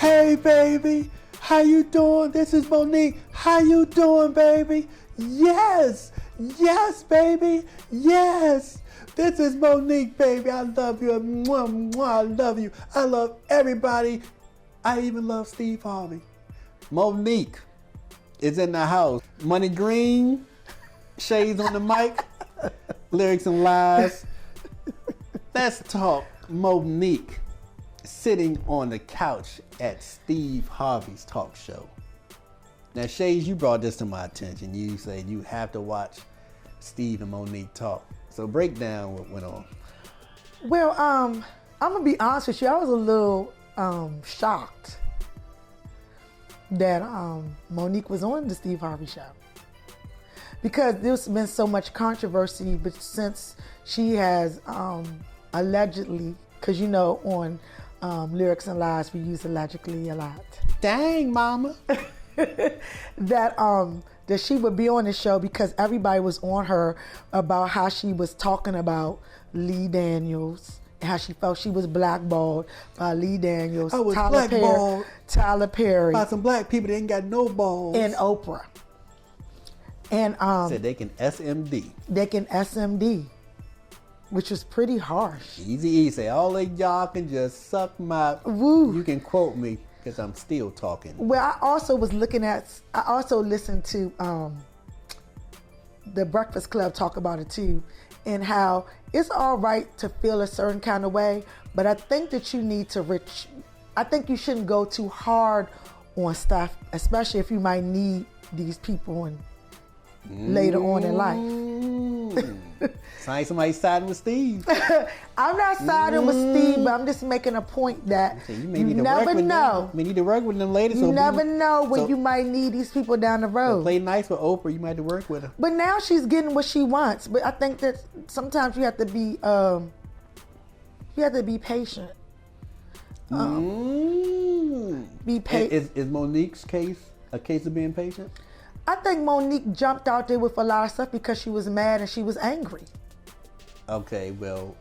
Hey, baby. How you doing? This is Monique. How you doing, baby? Yes. Yes, baby. Yes. This is Monique, baby. I love you. Mwah, mwah. I love you. I love everybody. I even love Steve Harvey. Monique is in the house. Money Green, Shayz on the mic, lyrics and lies. Let's talk Monique sitting on the couch at Steve Harvey's talk show. Now, Shayz, you brought this to my attention. You said you have to watch Steve and Monique talk. So break down what went on. Well, I'm gonna be honest with you. I was a little shocked that Monique was on the Steve Harvey show, because there's been so much controversy, but since she has allegedly, because you know on Lyrics and Lies we use allegedly a lot. Dang, mama. that she would be on the show because everybody was on her about how she was talking about Lee Daniels, how she felt she was blackballed by Lee Daniels, I was blackballed Tyler Perry, by some black people that ain't got no balls, and Oprah. And said they can SMD. They can SMD, which was pretty harsh. Easy, say all of y'all can just suck my. Woo. You can quote me because I'm still talking. Well, I also listened to the Breakfast Club talk about it too, and how it's all right to feel a certain kind of way, but I think that you need to I think you shouldn't go too hard on stuff, especially if you might need these people later on in life. Sounds like somebody siding with Steve. I'm not siding with Steve, but I'm just making a point that you never know. We need to work with them ladies. You never know when you might need these people down the road. Play nice with Oprah, you might have to work with her. But now she's getting what she wants. But I think that sometimes you have to be patient. Be patient. Is Monique's case a case of being patient? I think Monique jumped out there with a lot of stuff because she was mad and she was angry. Okay, well,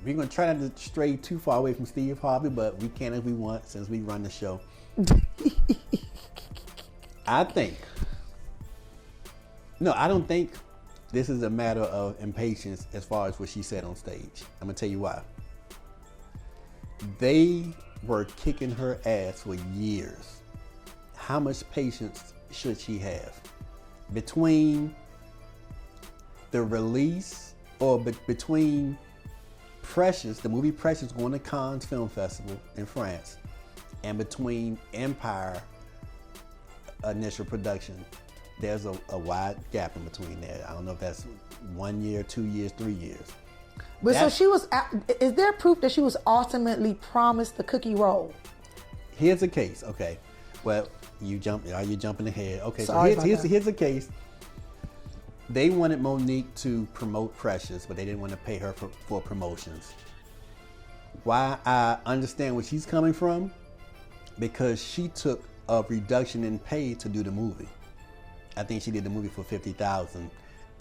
we're going to try not to stray too far away from Steve Harvey, but we can if we want since we run the show. I don't think this is a matter of impatience as far as what she said on stage. I'm going to tell you why. They were kicking her ass for years. How much patience should she have? Between the release or between Precious, the movie Precious going to Cannes Film Festival in France, and between Empire initial production, there's a wide gap in between there. I don't know if that's 1 year, 2 years, 3 years. But so she was, is there proof that she was ultimately promised the cookie roll? Here's the case, okay. Well, are you jumping ahead? Okay, sorry, so here's the case. They wanted Monique to promote Precious, but they didn't want to pay her for promotions. Why I understand where she's coming from, because she took a reduction in pay to do the movie. I think she did the movie for $50,000,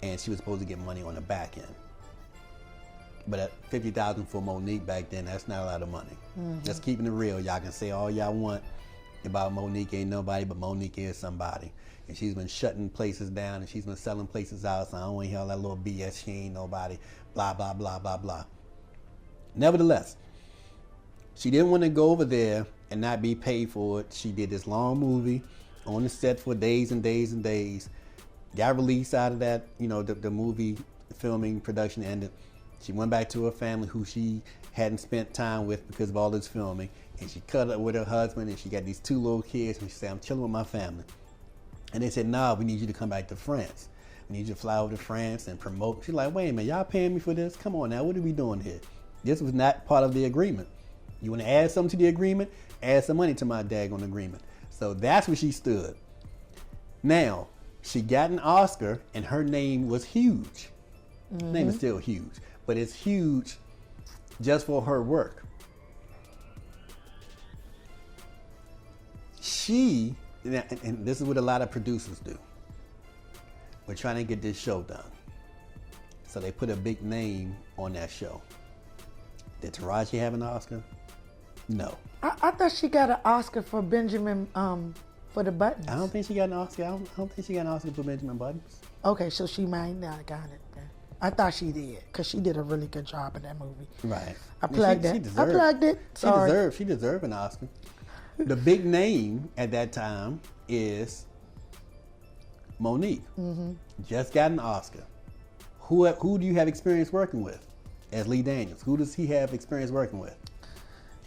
and she was supposed to get money on the back end. But at $50,000 for Monique back then, that's not a lot of money. Mm-hmm. Just keeping it real. Y'all can say all y'all want about Monique ain't nobody, but Monique is somebody. And she's been shutting places down and she's been selling places out, so I don't want to hear all that little BS, she ain't nobody, blah, blah, blah, blah, blah. Nevertheless, she didn't want to go over there and not be paid for it. She did this long movie on the set for days and days and days. Got released out of that, the movie filming production ended. She went back to her family who she hadn't spent time with because of all this filming. And she cut up with her husband and she got these 2 little kids and she said, I'm chilling with my family. And they said, nah, we need you to come back to France. We need you to fly over to France and promote. She's like, wait a minute, y'all paying me for this? Come on now, what are we doing here? This was not part of the agreement. You want to add something to the agreement? Add some money to my daggone agreement. So that's where she stood. Now, she got an Oscar and her name was huge. Mm-hmm. Her name is still huge, but it's huge just for her work. She, and this is what a lot of producers do, we're trying to get this show done. So they put a big name on that show. Did Taraji have an Oscar? No. I thought she got an Oscar for Benjamin for the buttons. I don't think she got an Oscar. I don't think she got an Oscar for Benjamin Buttons. Okay, so she might not have got it then. I thought she did, because she did a really good job in that movie. Right. I plugged it. I plugged it. Sorry. She deserved an Oscar. The big name at that time is Monique. Mm-hmm. Just got an Oscar. Who do you have experience working with as Lee Daniels? Who does he have experience working with?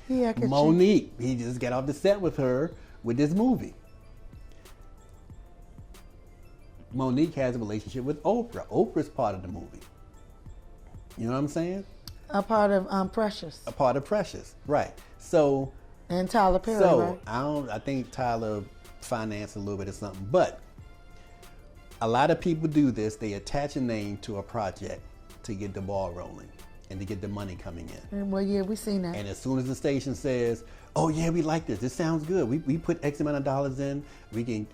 Yeah, Monique. He just got off the set with her with this movie. Monique has a relationship with Oprah. Oprah's part of the movie. You know what I'm saying? A part of Precious. A part of Precious, right. So... And Tyler Perry, right? I think Tyler financed a little bit of something. But a lot of people do this. They attach a name to a project to get the ball rolling and to get the money coming in. Well, yeah, we seen that. And as soon as the station says, oh, yeah, we like this. This sounds good. We put X amount of dollars in. We can...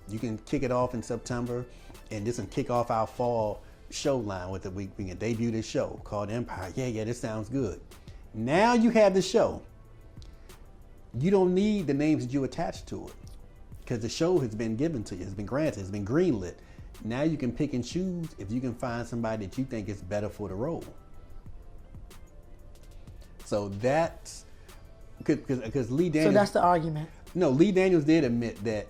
you can kick it off in September, and this can kick off our fall show line with we can debut this show called Empire. Yeah, this sounds good. Now you have the show. You don't need the names that you attach to it, because the show has been given to you, it's been granted, it's been greenlit. Now you can pick and choose if you can find somebody that you think is better for the role. So that's because Lee Daniels. So that's the argument. No, Lee Daniels did admit that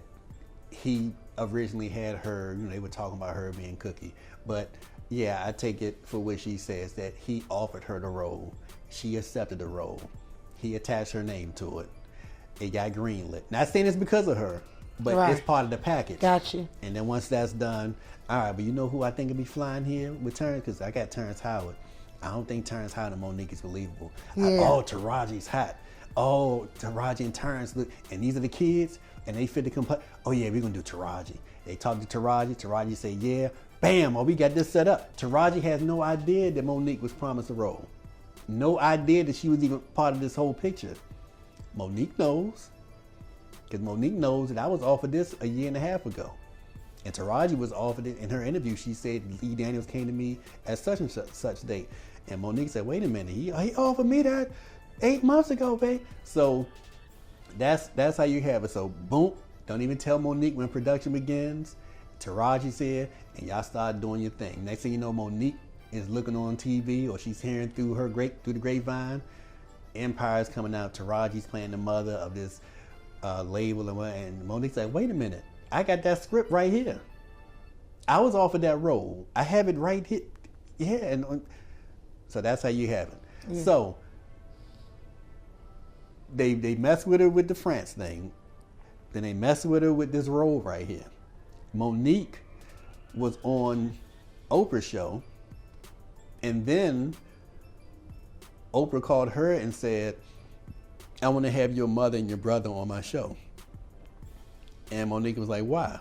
he originally had her, they were talking about her being Cookie. But yeah, I take it for what she says, that he offered her the role. She accepted the role. He attached her name to it. It got greenlit. Not saying it's because of her, but right. It's part of the package. Got you. And then once that's done, all right, but you know who I think will be flying here with Terrence? Because I got Terrence Howard. I don't think Terrence Howard and Monique is believable. Yeah. Taraji's hot. Oh, Taraji and Terrence, look, and these are the kids, and they fit the complaint. Oh yeah, we're gonna do Taraji. They talk to Taraji. Taraji say, yeah, bam, we got this set up. Taraji has no idea that Monique was promised a role. No idea that she was even part of this whole picture. Monique knows, because Monique knows that I was offered this a year and a half ago. And Taraji was offered it in her interview. She said Lee Daniels came to me at such and such date. And Monique said, wait a minute, he offered me that 8 months ago, babe. So that's how you have it. So boom, don't even tell Monique when production begins. Taraji's here, and y'all start doing your thing. Next thing you know, Monique is looking on TV, or she's hearing through the grapevine. Empire's coming out. Taraji's playing the mother of this label, and Monique's like, wait a minute, I got that script right here. I was offered that role. I have it right here. Yeah, and so that's how you have it. Yeah. So they mess with her with the France thing. Then they mess with her with this role right here. Monique was on Oprah's show, and then Oprah called her and said, I want to have your mother and your brother on my show. And Monique was like, why?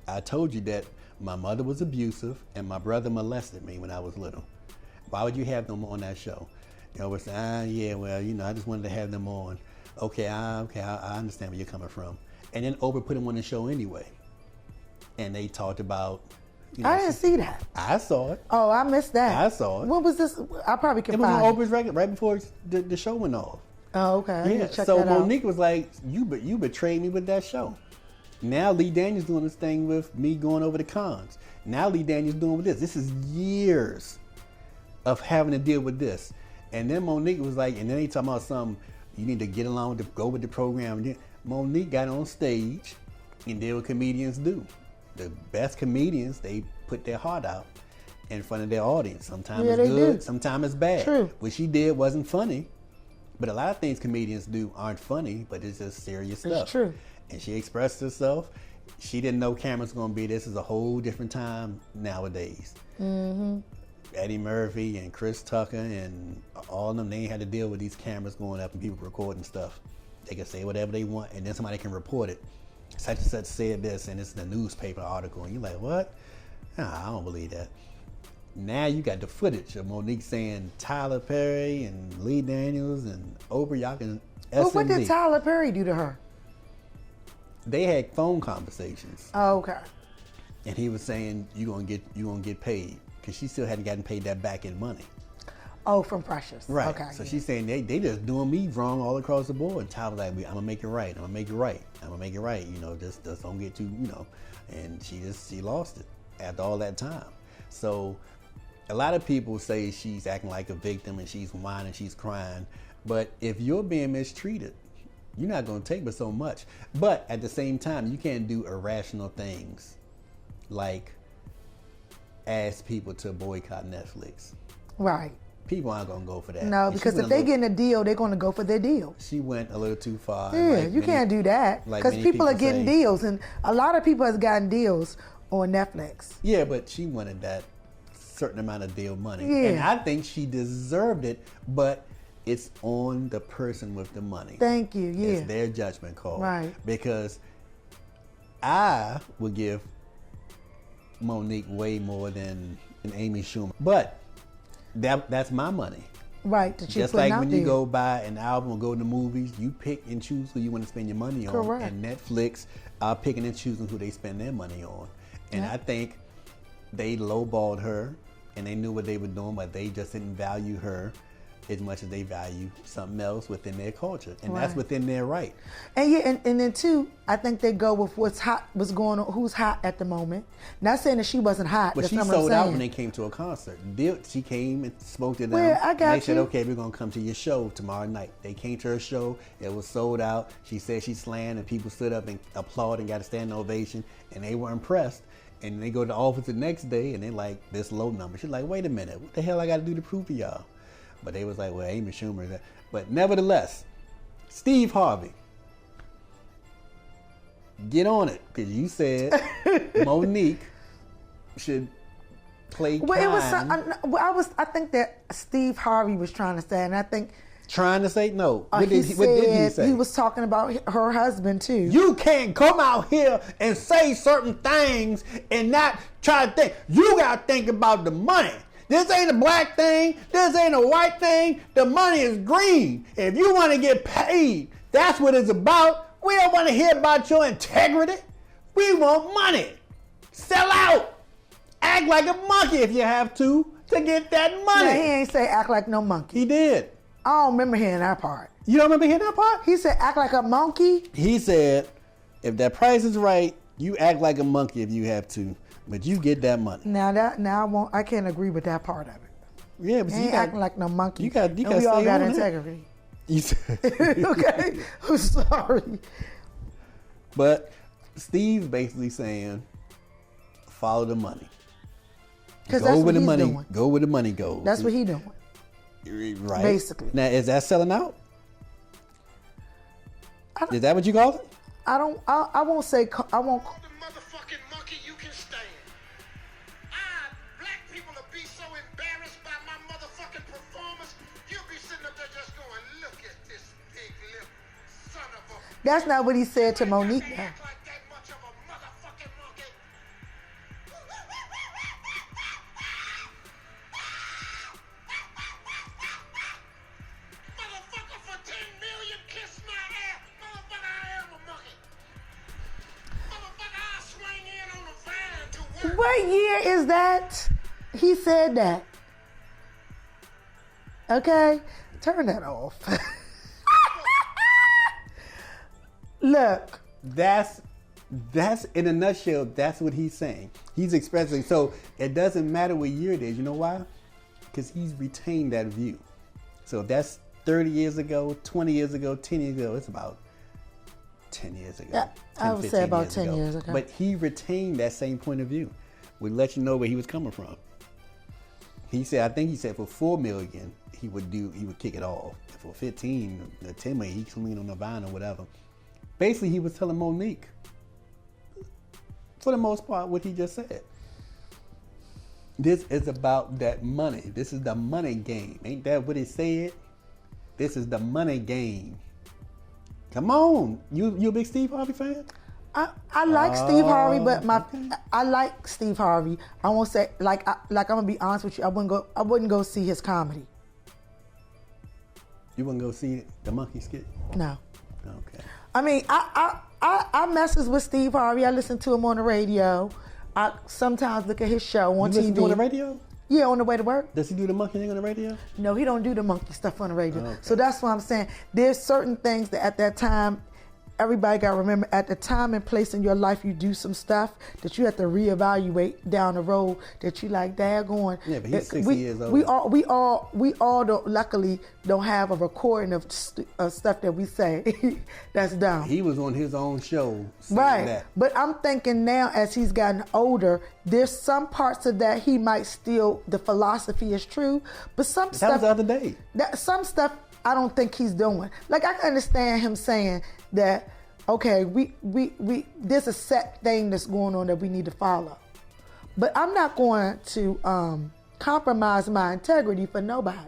I told you that my mother was abusive and my brother molested me when I was little. Why would you have them on that show? Oprah said, yeah, well, I just wanted to have them on. Okay, I understand where you're coming from. And then Oprah put him on the show anyway. And they talked about... I didn't see that. I saw it. Oh, I missed that. I saw it. What was this? I probably can find it. It was on Oprah's record right before the show went off. Oh, okay. Yeah, so Monique was like, you betrayed me with that show. Now Lee Daniels doing this thing with me going over the cons. Now Lee Daniels doing with this. This is years of having to deal with this. And then Monique was like, and then they talking about you need to get along go with the program. Monique got on stage and did what comedians do. The best comedians, they put their heart out in front of their audience. Sometimes it's good, sometimes it's bad. True. What she did wasn't funny, but a lot of things comedians do aren't funny, but it's just serious stuff. It's true. And she expressed herself. She didn't know cameras going to be. This is a whole different time nowadays. Mm-hmm. Eddie Murphy and Chris Tucker and all of them, they ain't had to deal with these cameras going up and people recording stuff. They can say whatever they want, and then somebody can report it. Such and such said this, and it's in the newspaper article, and you're like, what? Nah, I don't believe that. Now you got the footage of Monique saying Tyler Perry and Lee Daniels and Oprah, y'all can Well, what did Tyler Perry do to her? They had phone conversations. Oh, okay. And he was saying you gonna get paid, because she still hadn't gotten paid that back end money. Oh, from Precious. Right. Okay. So she's saying they just doing me wrong all across the board. And Ty was like, I'm gonna make it right. I'm gonna make it right. I'm gonna make it right. You know, just don't get too, you know. And she lost it after all that time. So a lot of people say she's acting like a victim and she's whining, she's crying. But if you're being mistreated, you're not gonna take but so much. But at the same time, you can't do irrational things like ask people to boycott Netflix. Right. People aren't gonna go for that. No, because if they getting a deal, they're gonna go for their deal. She went a little too far. Yeah, you can't do that because people are getting deals, and a lot of people has gotten deals on Netflix. Yeah, but she wanted that certain amount of deal money, Yeah. and I think she deserved it. But it's on the person with the money. Thank you. Yeah, It's their judgment call. Right. Because I would give Monique way more than Amy Schumer, but that's my money. Right. That Just like when you go buy an album or go to the movies, you pick and choose who you want to spend your money on. Correct. And Netflix are picking and choosing who they spend their money on. And Yeah. I think they lowballed her, and they knew what they were doing, but they just didn't value her as much as they value something else within their culture, and that's Right. within their right. And yeah, and then too, I think they go with what's hot, what's going on, who's hot at the moment. Not saying that she wasn't hot. But that's she not what I'm sold out saying. when they came to a concert. She came and spoke to them. Well, I got and they said, you. okay, we're going to come to your show tomorrow night. They came to her show. It was sold out. She said she slammed, and people stood up and applauded and got a standing ovation, and they were impressed. And they go to the office the next day, and they're like, this low number. She's like, wait a minute. What the hell I got to do to prove to y'all? But they was like, well, Amy Schumer is that. But nevertheless, Steve Harvey, get on it, because you said Monique should play Well, it was. kind. I think that Steve Harvey was trying to say, and I think Trying to say no. what did he say? He was talking about her husband too. You can't come out here and say certain things and not try to think. You got to think about the money. This ain't a black thing. This ain't a white thing. The money is green. If you want to get paid, that's what it's about. We don't want to hear about your integrity. We want money. Sell out. Act like a monkey if you have to get that money. Now, he ain't say act like no monkey. He did. I don't remember hearing that part. You don't remember hearing that part? He said act like a monkey. He said, if that price is right, you act like a monkey if you have to, but you get that money. I can't agree with that part of it. Yeah, but He ain't acting like no monkey. You got. And we all stay got on it. integrity. You said, Okay, I'm sorry. but Steve's basically saying, follow the money. Because Go that's where what the he's money. doing. Go where the money goes. That's what he's doing. Right. Basically. Now, is that selling out? Is that what you call it? I won't say. I won't. The motherfucking monkey you can stand. Black people will be so embarrassed by my motherfucking performance, you'll be sitting up there just going, look at this big lip son of a... That's not what he said to Monique. You Now. act like that much of a motherfucking monkey. Motherfucker, for 10 million, kiss my ass. Motherfucker, I am a monkey. Motherfucker, I'll swing in on the vine to work. What year is that? He said that. Okay, turn that off. Look, That's in a nutshell. That's what he's saying. He's expressing. So it doesn't matter what year it is. You know why? Because he's retained that view. So if that's 30 years ago, 20 years ago, 10 years ago. It's about 10 years ago. Yeah, 10, I would say 15 about 10 years ago. But he retained that same point of view. Would let you know where he was coming from. He said, I think he said for $4 million, he would kick it off. For 15, the 10 million, he swing on the vine or whatever. Basically, he was telling Monique, for the most part, what he just said. This is about that money. This is the money game. Ain't that what he said? This is the money game. Come on. You a big Steve Harvey fan? I like Steve Harvey, but okay. I like Steve Harvey. I won't say I'm gonna be honest with you. I wouldn't go see his comedy. You wouldn't go see the monkey skit? No. Okay. I mean, I messes with Steve Harvey. I listen to him on the radio. I sometimes look at his show on You listen TV. to him on the radio? Yeah, on the way to work. Does he do the monkey thing on the radio? No, he don't do the monkey stuff on the radio. Okay. So that's why I'm saying there's certain things that at that time, everybody got to remember at the time and place in your life you do some stuff that you have to reevaluate down the road that you like, daggone. Yeah, but he's 60 years old. We all don't, luckily don't have a recording of stuff that we say that's dumb. He was on his own show saying Right. that. But I'm thinking now as he's gotten older, there's some parts of that he might still, the philosophy is true, but some That stuff. was the other day. Some stuff I don't think he's doing. Like I can understand him saying that, okay, we there's a set thing that's going on that we need to follow. But I'm not going to compromise my integrity for nobody.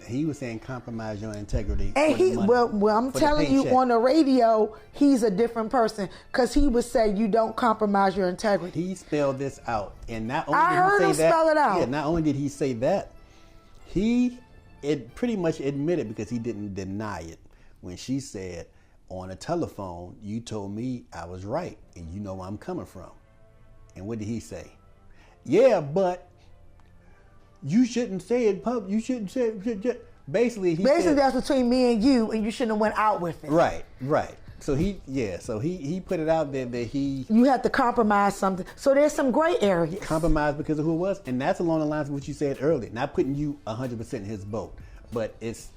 He was saying compromise your integrity. And for the money, well, I'm for the telling you paycheck. on the radio, he's a different person because he would say you don't compromise your integrity. He spelled this out, and not only I did heard he him say that, spell it out. Yeah, not only did he say that, it pretty much admitted because he didn't deny it when she said on a telephone, "You told me I was right, and you know where I'm coming from." And what did he say? Yeah, but you shouldn't say it public. You shouldn't say it. Basically, he said, that's between me and you shouldn't have went out with it. right. So he put it out there that he You have to compromise something. So there's some gray areas. compromised because of who it was, and that's along the lines of what you said earlier. Not putting you 100% in his boat, but it's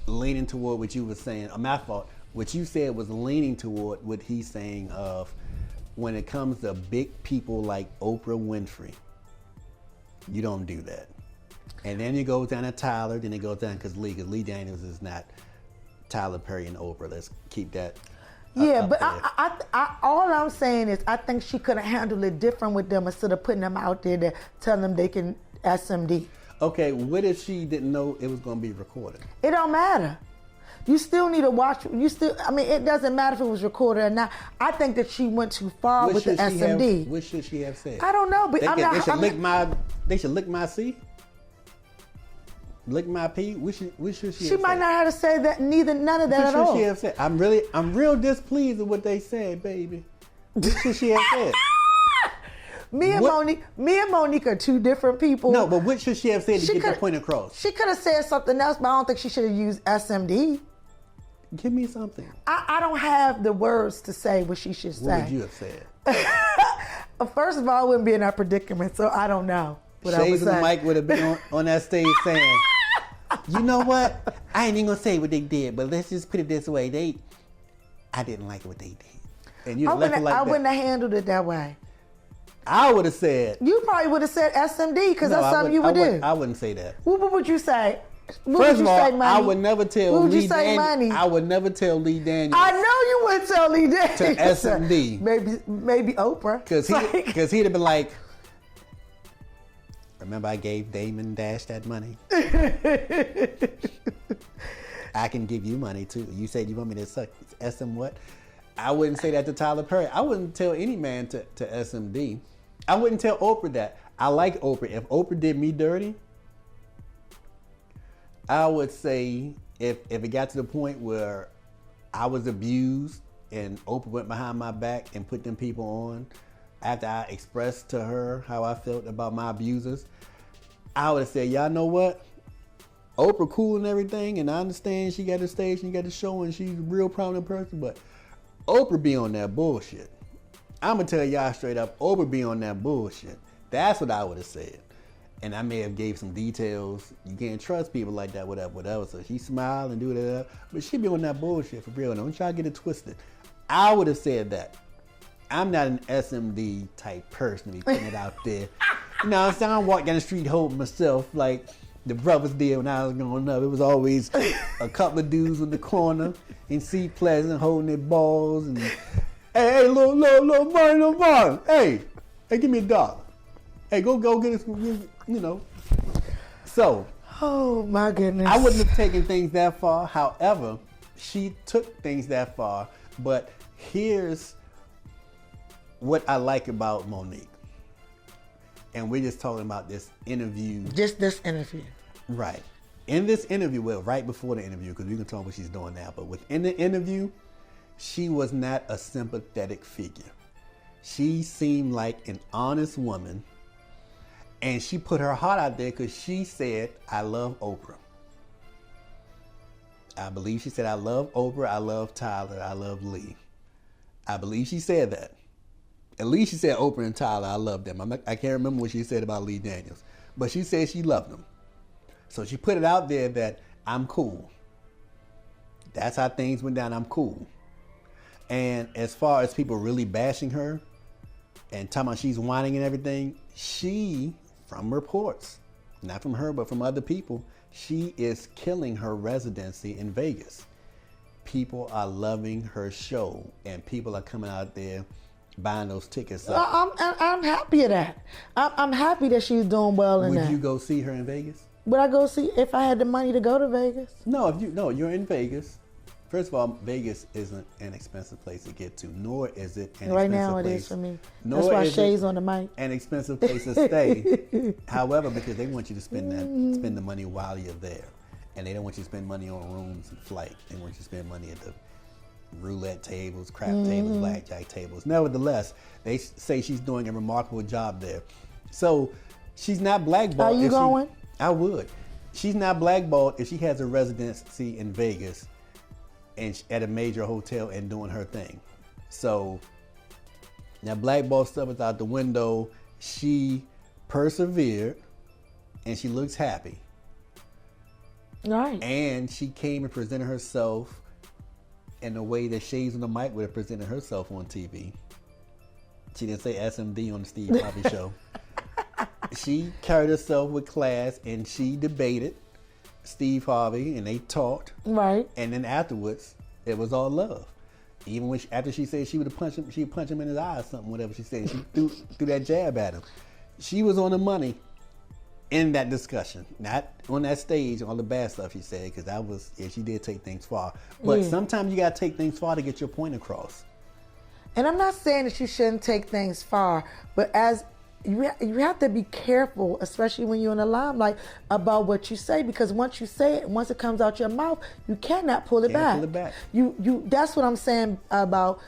leaning toward what you were saying. My fault. What you said was leaning toward what he's saying of when it comes to big people like Oprah Winfrey, you don't do that. And then it goes down to Tyler, then it goes down because Lee Daniels is not Tyler Perry and Oprah. Let's keep that. Yeah, up but there. I all I'm saying is I think she could have handled it different with them instead of putting them out there to tell them they can SMD. Okay, what if she didn't know it was going to be recorded? It don't matter. You still need to watch. It doesn't matter if it was recorded or not. I think that she went too far What with the should she SMD. have, what should she have said? I don't know, but They should lick my C. Lick my P. What should she? She have might said? not have to say that. None of that at What should all. she have said? I'm real displeased with what they said, baby. What should she have said? Me and Monique are two different people. No, but what should she have said to She get that coulda- point across? She could have said something else, but I don't think she should have used SMD. Give me something. I don't have the words to say what she should say. What would you have said? First of all, I wouldn't be in that predicament, so I don't know what I would Shayz say. and Mike would have been on that stage saying, "You know what? I ain't even gonna say what they did, but let's just put it this way: I didn't like what they did." And you left it like I that. wouldn't have handled it that way. I would have said. You probably would have said SMD because that's something you would do. I wouldn't say that. What would you say? What First would of you all, say, Money? I would never tell What would Lee you say, Money? I would never tell Lee Daniels I know you wouldn't tell Lee Daniels. to SMD. Maybe Oprah. Because he'd have been like, remember I gave Damon Dash that money? I can give you money too. You said you want me to suck SM what? I wouldn't say that to Tyler Perry. I wouldn't tell any man to SMD. I wouldn't tell Oprah that. I like Oprah. If Oprah did me dirty, I would say if it got to the point where I was abused and Oprah went behind my back and put them people on after I expressed to her how I felt about my abusers, I would have said, y'all know what? Oprah cool and everything, and I understand she got the stage and got the show and she's a real prominent person, but Oprah be on that bullshit. I'm going to tell y'all straight up, Oprah be on that bullshit. That's what I would have said. And I may have gave some details. You can't trust people like that, whatever. So she smiled and do that, but she be on that bullshit for real. Don't try to get it twisted. I would have said that. I'm not an SMD type person to be putting it out there. You know what I'm saying? I don't walk down the street holding myself like the brothers did when I was growing up. It was always a couple of dudes in the corner and see Pleasant holding their balls and hey, little Martin. Hey, give me $1. Hey, go get us, you know. So, Oh my goodness. I wouldn't have taken things that far. However, she took things that far. But here's what I like about Monique. And we're just talking about this interview. Just this interview. Right. In this interview, well, right before the interview, because we can talk what she's doing now, but within the interview, she was not a sympathetic figure. She seemed like an honest woman. And she put her heart out there because she said, I love Oprah. I believe she said, I love Oprah, I love Tyler, I love Lee. I believe she said that. At least she said Oprah and Tyler, I love them. I can't remember what she said about Lee Daniels. But she said she loved them. So she put it out there that I'm cool. That's how things went down, I'm cool. And as far as people really bashing her and talking about she's whining and everything, she, from reports, not from her, but from other people, she is killing her residency in Vegas. People are loving her show, and people are coming out there buying those tickets. I'm happy of that. I'm happy that she's doing well in that. Would you go see her in Vegas? Would I go see if I had the money to go to Vegas? No, you're in Vegas. First of all, Vegas isn't an expensive place to get to, nor is it an right expensive now place. It is for me. Nor That's why is Shayz it on the mic. an expensive place to stay. However, because they want you to spend the money while you're there, and they don't want you to spend money on rooms and flight. They want you to spend money at the roulette tables, crap tables, blackjack tables. Nevertheless, they say she's doing a remarkable job there. So she's not blackballed. Are you going? I would. She's not blackballed if she has a residency in Vegas and at a major hotel and doing her thing. So now blackball stuff is out the window. She persevered and she looks happy. Right. And she came and presented herself in a way that Shayz on the mic would have presented herself on TV. She didn't say SMD on the Steve Harvey show. She carried herself with class and she debated Steve Harvey and they talked. Right. And then afterwards, it was all love. Even when after she said she would punch him in his eye or something, whatever she said, she threw that jab at him. She was on the money in that discussion, not on that stage, all the bad stuff she said, because she did take things far. But sometimes you got to take things far to get your point across. And I'm not saying that you shouldn't take things far, but as you have to be careful, especially when you're in the limelight, about what you say, because once you say it, once it comes out your mouth, you cannot pull it back. That's what I'm saying about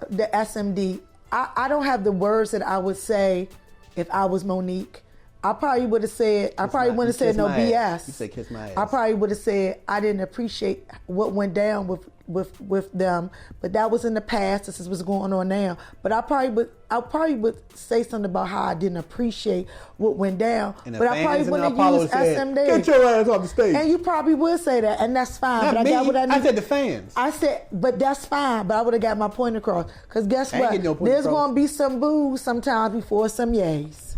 the SMD. I don't have the words that I would say if I was Monique. I probably would have said, I probably wouldn't have said no BS. You said kiss my ass. I probably would have said I didn't appreciate what went down with them, but that was in the past. This is what's going on now. But I probably would say something about how I didn't appreciate what went down. And but I probably wouldn't have used SMD. Get your ass off the stage. And you probably would say that, and that's fine. Not but me. I got what I need. I said the fans. I said, but that's fine. But I would have got my point across. Because guess what? No There's going to be some boos sometimes before some yays.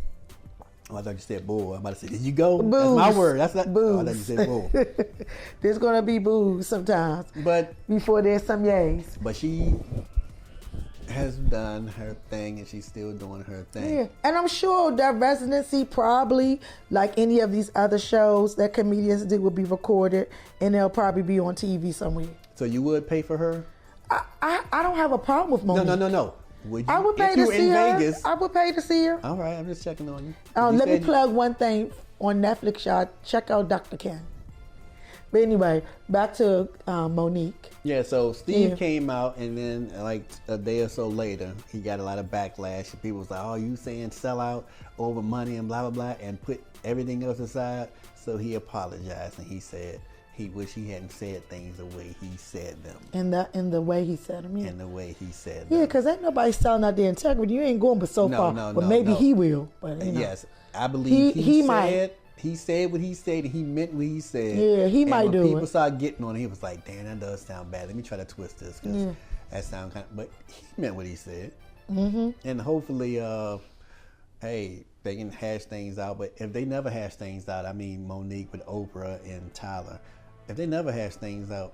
Oh, I thought you said bull. I'm about to say, did you go? Booze. That's my word. That's not. Booze. Oh, I thought you said bull. There's gonna be booze sometimes. But before there's some yays. But she has done her thing, and she's still doing her thing. Yeah, and I'm sure that residency probably, like any of these other shows that comedians do, will be recorded, and they'll probably be on TV somewhere. So you would pay for her? I don't have a problem with Monique. No. Would you, I would pay if you to were see in her. Vegas, I would pay to see her. All right, I'm just checking on you. Let me plug one thing on Netflix, y'all. Check out Dr. Ken. But anyway, back to Monique. Yeah, so Steve came out, and then like a day or so later, he got a lot of backlash. People was like, "Oh, you saying sell out over money and blah blah blah," and put everything else aside. So he apologized and he said he wished he hadn't said things the way he said them. In the way he said them, yeah. In the way he said them. Yeah, because ain't nobody selling out their integrity. You ain't going but so far. But maybe he will. But yes, I believe he said, might. He said what he said, and he meant what he said. Yeah, he might do it. When people started getting on it, he was like, damn, that does sound bad. Let me try to twist this, because that sounds kind of... But he meant what he said. Mm-hmm. And hopefully, hey, they can hash things out. But if they never hash things out, I mean, Monique with Oprah and Tyler, if they never hash things out,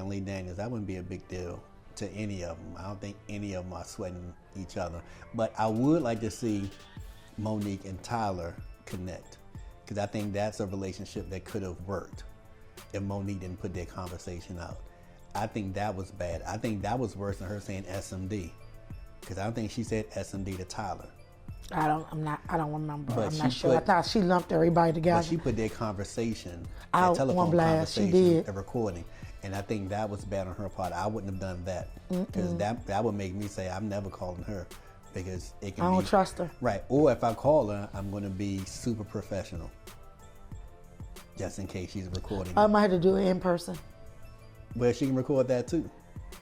Lee Daniels, that wouldn't be a big deal to any of them. I don't think any of them are sweating each other. But I would like to see Monique and Tyler connect, because I think that's a relationship that could have worked if Monique didn't put their conversation out. I think that was bad. I think that was worse than her saying SMD, because I don't think she said SMD to Tyler. I don't remember. But I'm not sure. I thought she lumped everybody together. But she put their conversation, out their telephone on blast. conversation, She did. a recording. And I think that was bad on her part. I wouldn't have done that, because that would make me say, I'm never calling her. because it I can don't be trust her. right. Or if I call her, I'm going to be super professional, just in case she's recording. I might have to do it in person. Well, she can record that too,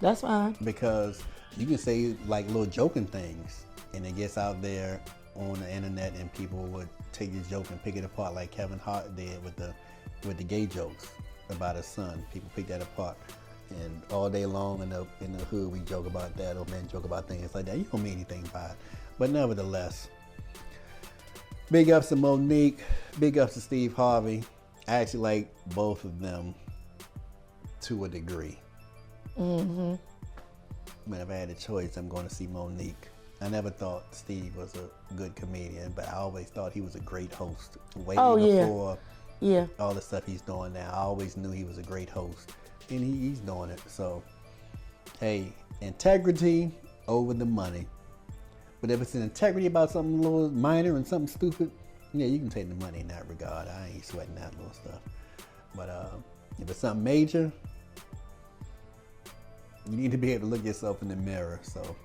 That's fine. because you can say like little joking things, and it gets out there on the internet, and people would take your joke and pick it apart, like Kevin Hart did with the gay jokes about his son. People pick that apart, and all day long in the hood we joke about that, or men joke about things like that. You don't mean anything by it, but nevertheless, big ups to Monique, big ups to Steve Harvey. I actually like both of them to a degree. Mm-hmm. But if I had a choice, I'm going to see Monique. I never thought Steve was a good comedian, but I always thought he was a great host. Way before all the stuff he's doing now, I always knew he was a great host, and he's doing it. So, hey, integrity over the money. But if it's an integrity about something a little minor and something stupid, yeah, you can take the money in that regard. I ain't sweating that little stuff. But if it's something major, you need to be able to look yourself in the mirror. So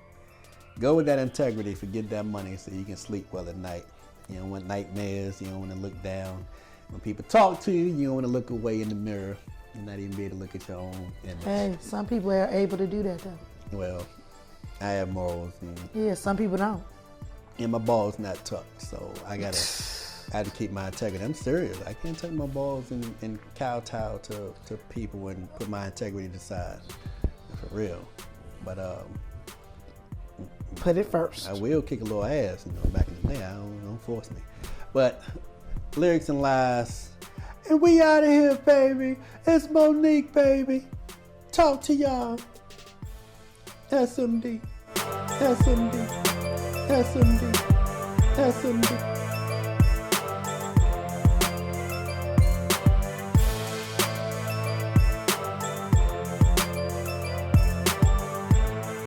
go with that integrity, forget that money so you can sleep well at night. You don't want nightmares, you don't want to look down. When people talk to you, you don't want to look away in the mirror and not even be able to look at your own image. Hey, some people are able to do that though. Well, I have morals, Yeah, some people don't. and my balls not tucked, so I had to keep my integrity. I'm serious. I can't tuck my balls and kowtow to people and put my integrity aside. For real. But Put it first. I will kick a little ass, back in the day. Don't force me. But lyrics and lies. And we out of here, baby. It's Monique, baby. Talk to y'all. SMD. SMD. SMD. SMD.